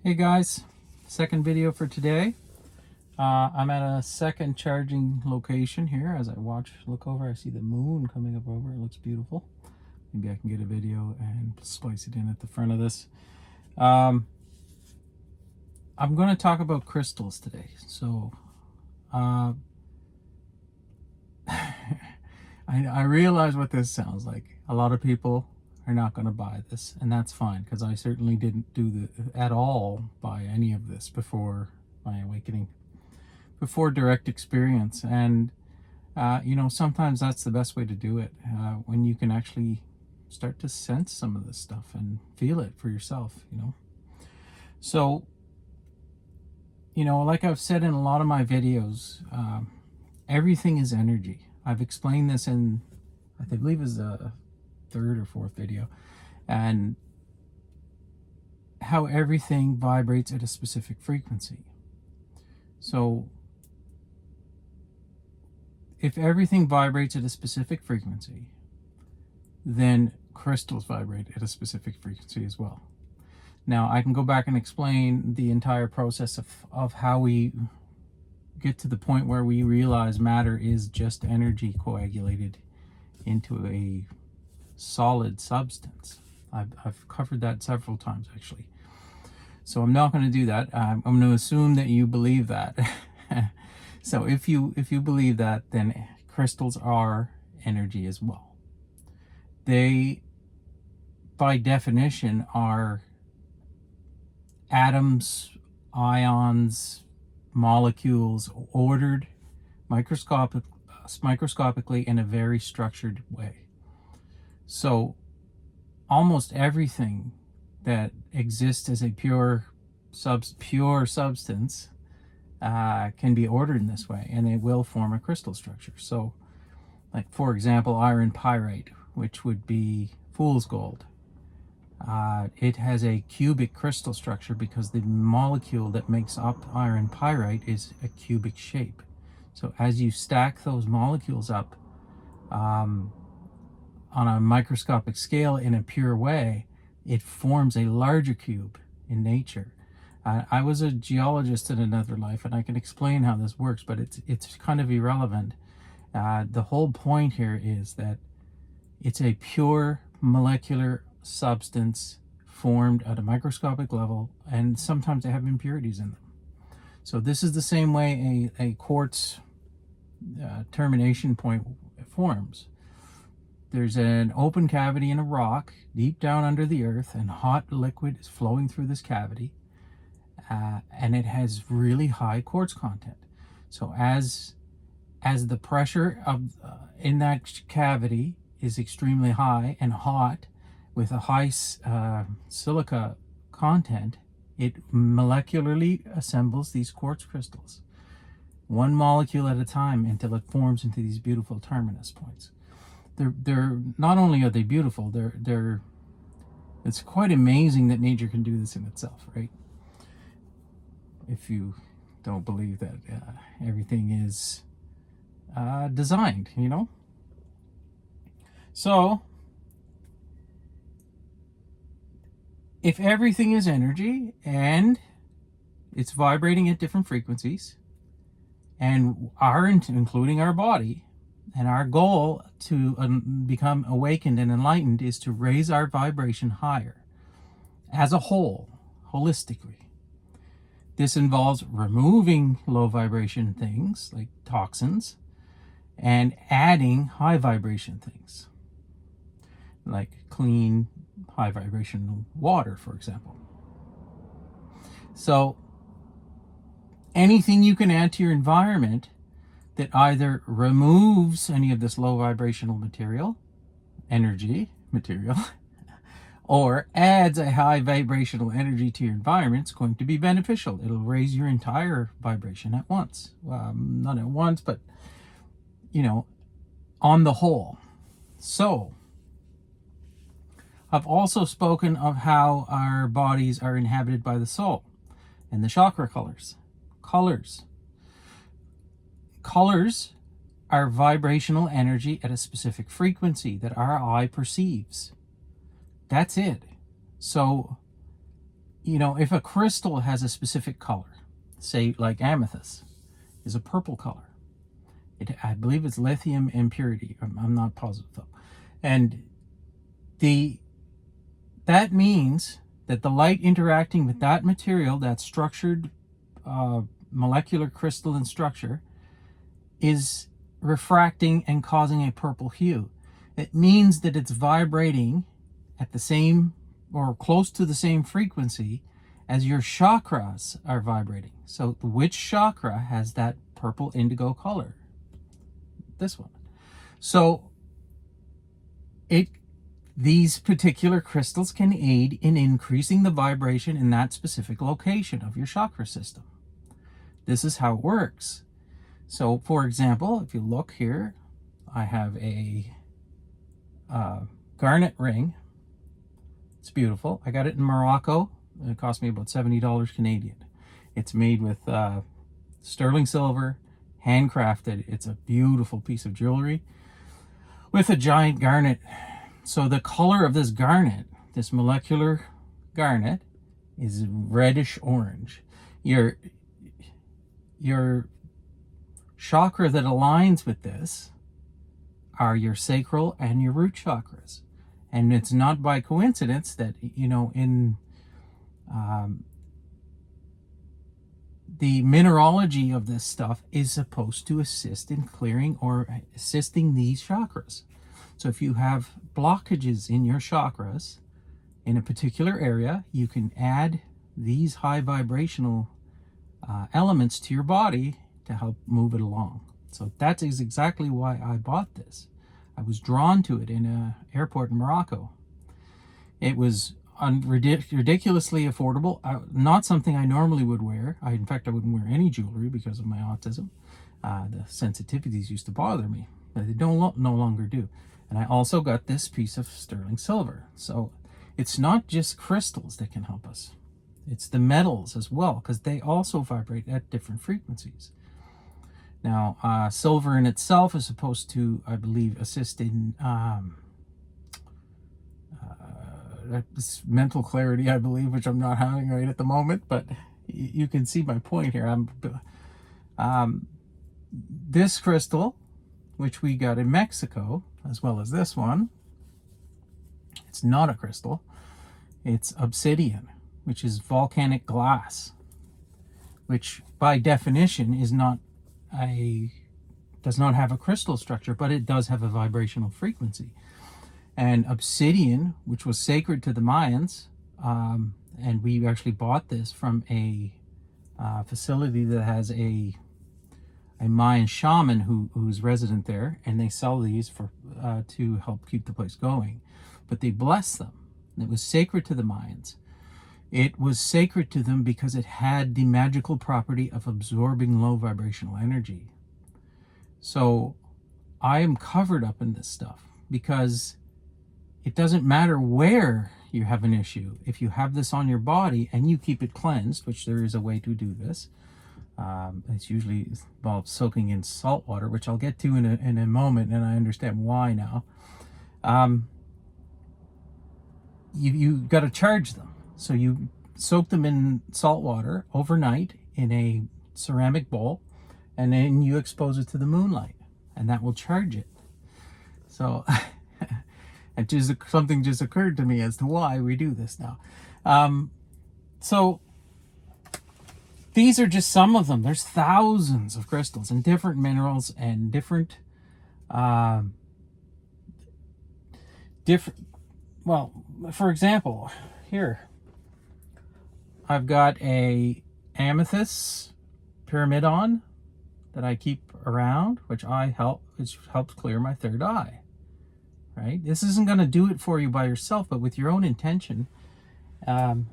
Hey guys, second video for today. I'm at a second charging location here. As I look over, I see the moon coming up over. It looks beautiful. Maybe I can get a video and splice it in at the front of this. I'm going to talk about crystals today. So I realize what this sounds like. A lot of people are not going to buy this, and that's fine, because I certainly didn't at all buy any of this before my awakening, before direct experience. And sometimes that's the best way to do it, when you can actually start to sense some of this stuff and feel it for yourself. So like I've said in a lot of my videos, everything is energy. I've explained this in, I believe, is the third or fourth video, and how everything vibrates at a specific frequency. So if everything vibrates at a specific frequency, then crystals vibrate at a specific frequency as well. Now, I can go back and explain the entire process of how we get to the point where we realize matter is just energy coagulated into a solid substance. I've covered that several times, actually. So I'm not going to do that. I'm going to assume that you believe that. So if you believe that, then crystals are energy as well. They, by definition, are atoms, ions, molecules ordered microscopically in a very structured way. So almost everything that exists as a pure substance can be ordered in this way, and they will form a crystal structure. So, like, for example, iron pyrite, which would be fool's gold. It has a cubic crystal structure because the molecule that makes up iron pyrite is a cubic shape. So as you stack those molecules up on a microscopic scale in a pure way, it forms a larger cube in nature. I was a geologist in another life, and I can explain how this works, but it's kind of irrelevant. The whole point here is that it's a pure molecular substance formed at a microscopic level, and sometimes they have impurities in them. So this is the same way a quartz termination point forms. There's an open cavity in a rock deep down under the earth, and hot liquid is flowing through this cavity, and it has really high quartz content. So as the pressure in that cavity is extremely high and hot, with a high silica content, it molecularly assembles these quartz crystals, one molecule at a time, until it forms into these beautiful terminus points. They're not only are they beautiful, it's quite amazing that nature can do this in itself, right? If you don't believe that everything is designed, So if everything is energy and it's vibrating at different frequencies, and including our body, and our goal to become awakened and enlightened is to raise our vibration higher as a whole, holistically. This involves removing low vibration things like toxins and adding high vibration things like clean, high vibration water, for example. So anything you can add to your environment that either removes any of this low vibrational energy material, or adds a high vibrational energy to your environment, is going to be beneficial. It'll raise your entire vibration at once. Not at once, but, on the whole. So I've also spoken of how our bodies are inhabited by the soul and the chakra colors. Colors are vibrational energy at a specific frequency that our eye perceives. That's it. So you know, if a crystal has a specific color, say like amethyst is a purple color, I believe it's lithium impurity. I'm not positive though. And that means that the light interacting with that material, that structured molecular crystalline structure, is refracting and causing a purple hue. It means that it's vibrating at the same or close to the same frequency as your chakras are vibrating. So which chakra has that purple indigo color? This one. So these particular crystals can aid in increasing the vibration in that specific location of your chakra system. This is how it works. So, for example, if you look here, I have a garnet ring. It's beautiful. I got it in Morocco. It cost me about $70 Canadian. It's made with sterling silver, handcrafted. It's a beautiful piece of jewelry with a giant garnet. So the color of this garnet, this molecular garnet, is reddish orange. Your chakra that aligns with this are your sacral and your root chakras. And it's not by coincidence that, you know, in the mineralogy of this stuff is supposed to assist in clearing or assisting these chakras. So if you have blockages in your chakras in a particular area, you can add these high vibrational elements to your body to help move it along. So that is exactly why I bought this. I was drawn to it in an airport in Morocco. It was ridiculously affordable. Not something I normally would wear. In fact, I wouldn't wear any jewelry because of my autism. The sensitivities used to bother me, but they no longer do. And I also got this piece of sterling silver. So it's not just crystals that can help us. It's the metals as well, because they also vibrate at different frequencies. Now, silver in itself is supposed to, I believe, assist in this mental clarity, I believe, which I'm not having right at the moment, but you can see my point here. This crystal, which we got in Mexico, as well as this one, it's not a crystal. It's obsidian, which is volcanic glass, which by definition is does not have a crystal structure, but it does have a vibrational frequency. And obsidian, which was sacred to the Mayans, and we actually bought this from a facility that has a Mayan shaman who's resident there, and they sell these for to help keep the place going. But they bless them. It was sacred to the Mayans. It was sacred to them because it had the magical property of absorbing low vibrational energy. So I am covered up in this stuff because it doesn't matter where you have an issue. If you have this on your body and you keep it cleansed, which there is a way to do this, it's usually involves soaking in salt water, which I'll get to in a moment, and I understand why now. You got to charge them. So you soak them in salt water overnight in a ceramic bowl, and then you expose it to the moonlight, and that will charge it. So something just occurred to me as to why we do this now. So these are just some of them. There's thousands of crystals and different minerals and different, well, for example, here, I've got a amethyst pyramidon that I keep around, which helps clear my third eye. Right? This isn't going to do it for you by yourself, but with your own intention, and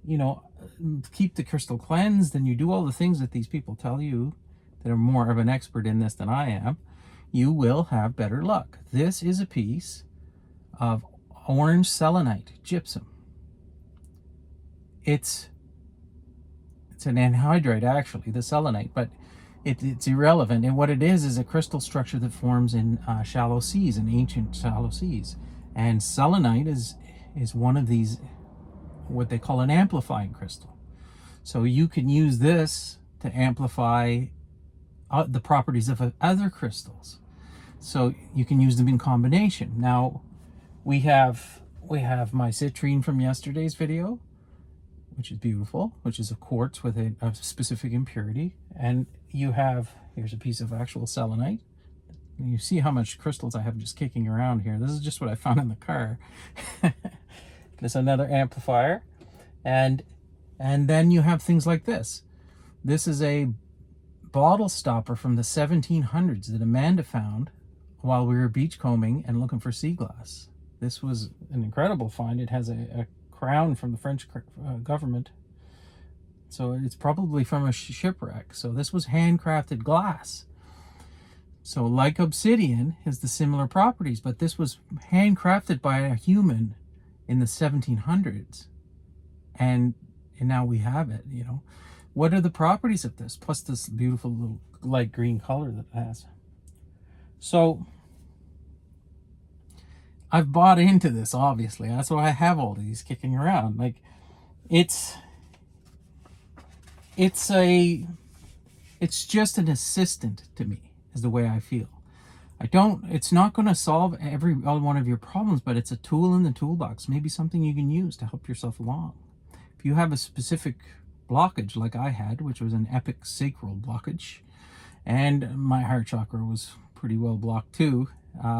you know, keep the crystal cleansed, and you do all the things that these people tell you that are more of an expert in this than I am, you will have better luck. This is a piece of orange selenite gypsum. It's an anhydrite, actually, the selenite, but it's irrelevant. And what it is a crystal structure that forms in shallow seas, in ancient shallow seas. And selenite is one of these what they call an amplifying crystal. So you can use this to amplify the properties of other crystals. So you can use them in combination. Now we have my citrine from yesterday's video, which is beautiful, which is a quartz with a specific impurity. And you have, here's a piece of actual selenite. You see how much crystals I have just kicking around here. This is just what I found in the car. There's another amplifier. And then you have things like this. This is a bottle stopper from the 1700s that Amanda found while we were beachcombing and looking for sea glass. This was an incredible find. It has a crown from the French government. So it's probably from a shipwreck. So this was handcrafted glass. So like obsidian has the similar properties, but this was handcrafted by a human in the 1700s. And now we have it, you know. What are the properties of this? Plus this beautiful little light green color that it has. So I've bought into this, obviously. That's why I have all these kicking around. Like, it's just an assistant to me, is the way I feel. It's not going to solve every one of your problems, but it's a tool in the toolbox. Maybe something you can use to help yourself along. If you have a specific blockage like I had, which was an epic sacral blockage, and my heart chakra was pretty well blocked too,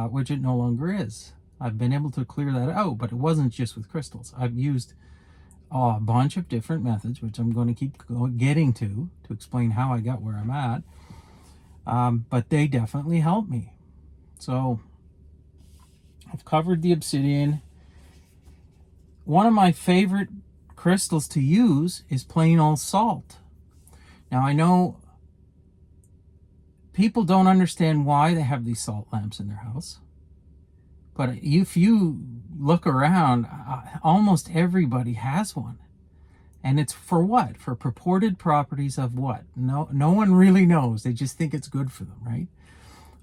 which it no longer is. I've been able to clear that out, but it wasn't just with crystals. I've used a bunch of different methods, which I'm going to keep getting to explain how I got where I'm at. But they definitely help me. So I've covered the obsidian. One of my favorite crystals to use is plain old salt. Now I know people don't understand why they have these salt lamps in their house. But if you look around, almost everybody has one. And it's for what? For purported properties of what? No one really knows. They just think it's good for them, right?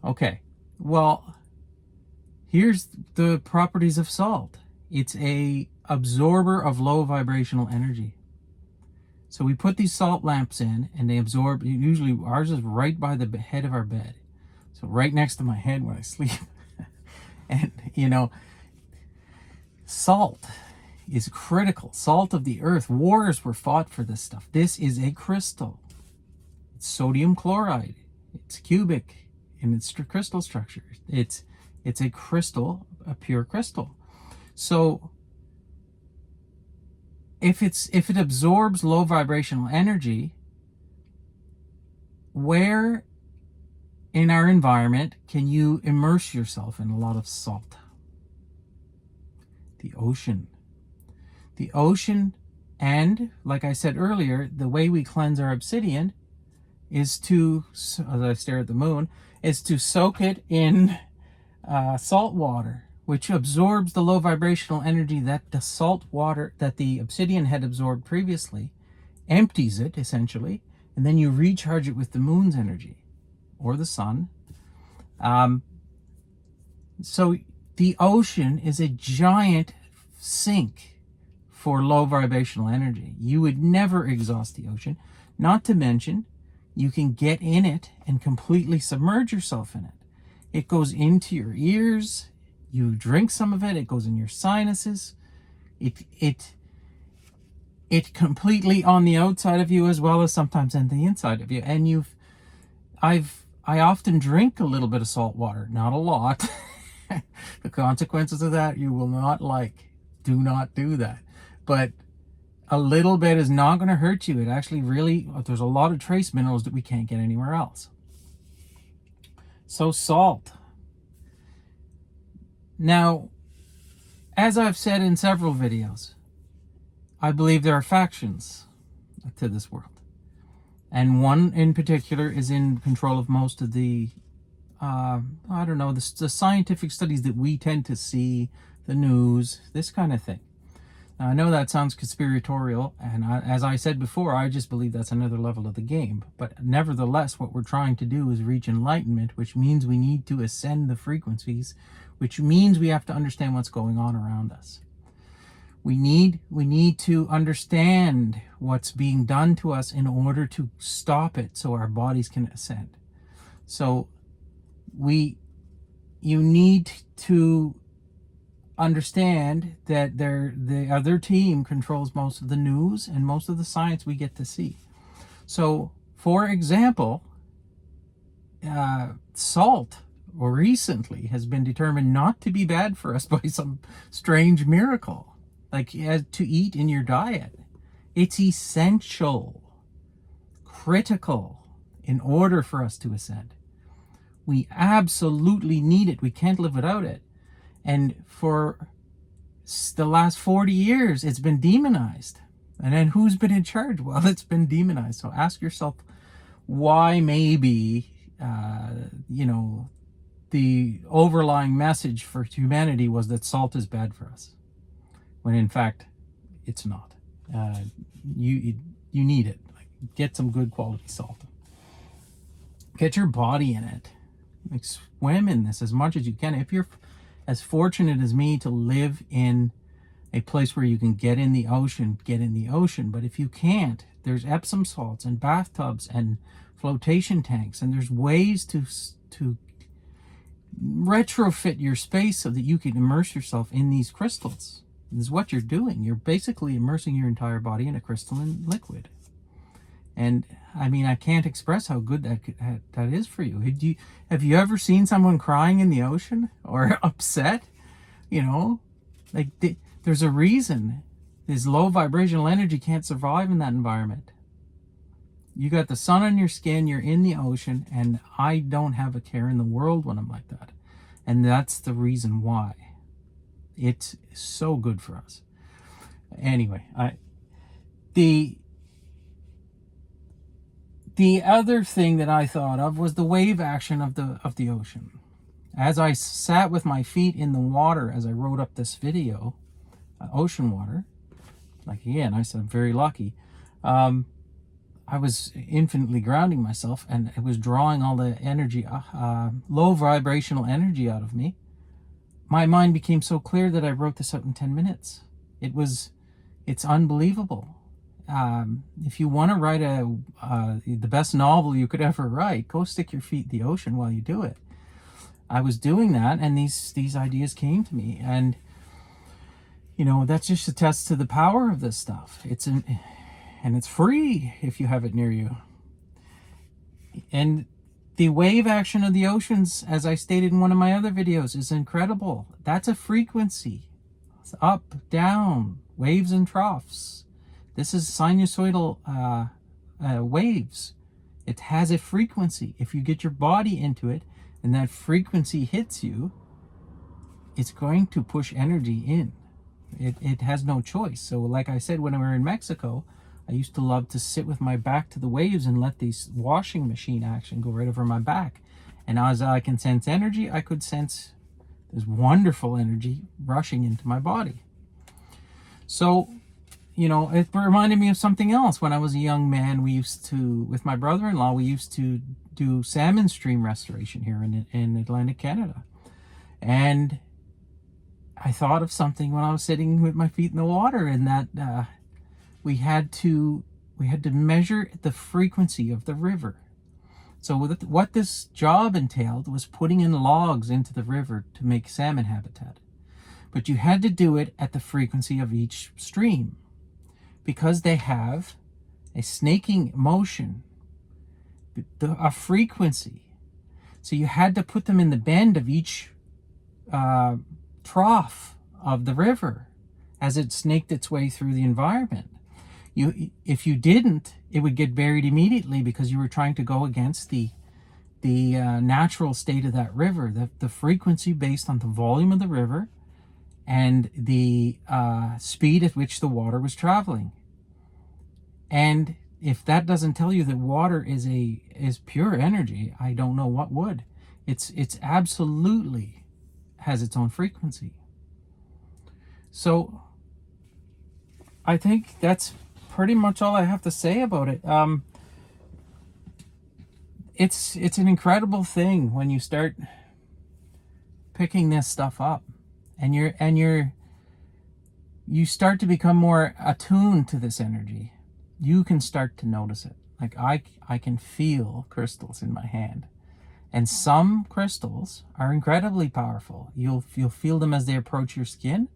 Okay, well, here's the properties of salt. It's a absorber of low vibrational energy. So we put these salt lamps in and they absorb. Usually ours is right by the head of our bed. So right next to my head when I sleep. And, you know, salt is critical. Salt of the earth. Wars were fought for this stuff. This is a crystal. It's sodium chloride. It's cubic in its crystal structure. It's a crystal, a pure crystal. So if it absorbs low vibrational energy, where in our environment can you immerse yourself in a lot of salt? The ocean. The ocean, and like I said earlier, the way we cleanse our obsidian is to, as I stare at the moon, is to soak it in salt water, which absorbs the low vibrational energy that the salt water, that the obsidian had absorbed previously, empties it essentially, and then you recharge it with the moon's energy or the sun. So the ocean is a giant sink for low vibrational energy. You would never exhaust the ocean. Not to mention, you can get in it and completely submerge yourself in it. It goes into your ears. You drink some of it. It goes in your sinuses. It completely on the outside of you as well as sometimes on the inside of you. And I often drink a little bit of salt water, not a lot. The consequences of that you will not like. Do not do that. But a little bit is not going to hurt you. It actually really, there's a lot of trace minerals that we can't get anywhere else. So salt. Now, as I've said in several videos, I believe there are factions to this world. And one in particular is in control of most of the, the scientific studies that we tend to see, the news, this kind of thing. Now, I know that sounds conspiratorial, and as I said before, I just believe that's another level of the game. But nevertheless, what we're trying to do is reach enlightenment, which means we need to ascend the frequencies, which means we have to understand what's going on around us. We need to understand what's being done to us in order to stop it so our bodies can ascend. So you need to understand that the other team controls most of the news and most of the science we get to see. So, for example, salt recently has been determined not to be bad for us by some strange miracle, like to eat in your diet. It's essential, critical in order for us to ascend. We absolutely need it. We can't live without it. And for the last 40 years, it's been demonized. And then who's been in charge? Well, it's been demonized. So ask yourself why maybe, the overlying message for humanity was that salt is bad for us, when in fact, it's not. You need it. Like, get some good quality salt. Get your body in it. Like, swim in this as much as you can. If you're as fortunate as me to live in a place where you can get in the ocean, get in the ocean. But if you can't, there's Epsom salts and bathtubs and flotation tanks, and there's ways to retrofit your space so that you can immerse yourself in these crystals. This is what you're doing. You're basically immersing your entire body in a crystalline liquid. And I mean, I can't express how good that is for you. Have you ever seen someone crying in the ocean or upset? Like there's a reason this low vibrational energy can't survive in that environment. You got the sun on your skin, you're in the ocean, and I don't have a care in the world when I'm like that. And that's the reason why. It's so good for us. Anyway, the other thing that I thought of was the wave action of the ocean. As I sat with my feet in the water as I wrote up this video, ocean water, like again, I said I'm very lucky. I was infinitely grounding myself, and it was drawing all the energy, low vibrational energy out of me. My mind became so clear that I wrote this out in 10 minutes. It's unbelievable. If you want to write the best novel you could ever write, go stick your feet in the ocean while you do it. I was doing that, and these ideas came to me, and that's just attests to the power of this stuff. And it's free if you have it near you. And the wave action of the oceans, as I stated in one of my other videos, is incredible. That's a frequency. It's up, down, waves and troughs. This is sinusoidal waves. It has a frequency. If you get your body into it and that frequency hits you, it's going to push energy in. It has no choice. So like I said, when we were in Mexico, I used to love to sit with my back to the waves and let these washing machine action go right over my back. And as I can sense energy, I could sense this wonderful energy rushing into my body. So, it reminded me of something else. When I was a young man, with my brother-in-law, we used to do salmon stream restoration here in Atlantic Canada. And I thought of something when I was sitting with my feet in the water, and that we had to measure the frequency of the river. So what this job entailed was putting in logs into the river to make salmon habitat. But you had to do it at the frequency of each stream, because they have a snaking motion, a frequency. So you had to put them in the bend of each trough of the river as it snaked its way through the environment. If you didn't, it would get buried immediately, because you were trying to go against the natural state of that river, the frequency based on the volume of the river and the speed at which the water was traveling. And if that doesn't tell you that water is pure energy, I don't know what would. It's absolutely has its own frequency. So I think that's pretty much all I have to say about it. It's an incredible thing when you start picking this stuff up, and you're you start to become more attuned to this energy. You can start to notice it. Like I can feel crystals in my hand. And some crystals are incredibly powerful. You'll feel them as they approach your skin.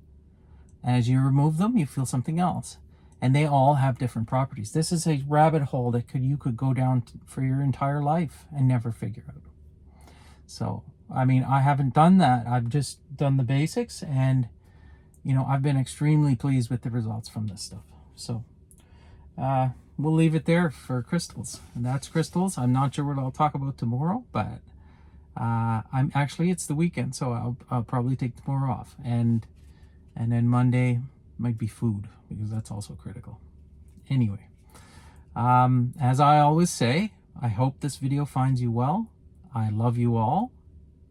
And as you remove them, you feel something else. And they all have different properties. This is a rabbit hole that you could go down for your entire life and never figure out. So, I mean, I haven't done that. I've just done the basics, and you know, I've been extremely pleased with the results from this stuff. So, we'll leave it there for crystals. And that's crystals. I'm not sure what I'll talk about tomorrow, but it's the weekend, so I'll probably take tomorrow off, and then Monday might be food, because that's also critical. Anyway, as I always say, I hope this video finds you well. I love you all,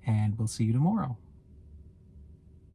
and we'll see you tomorrow.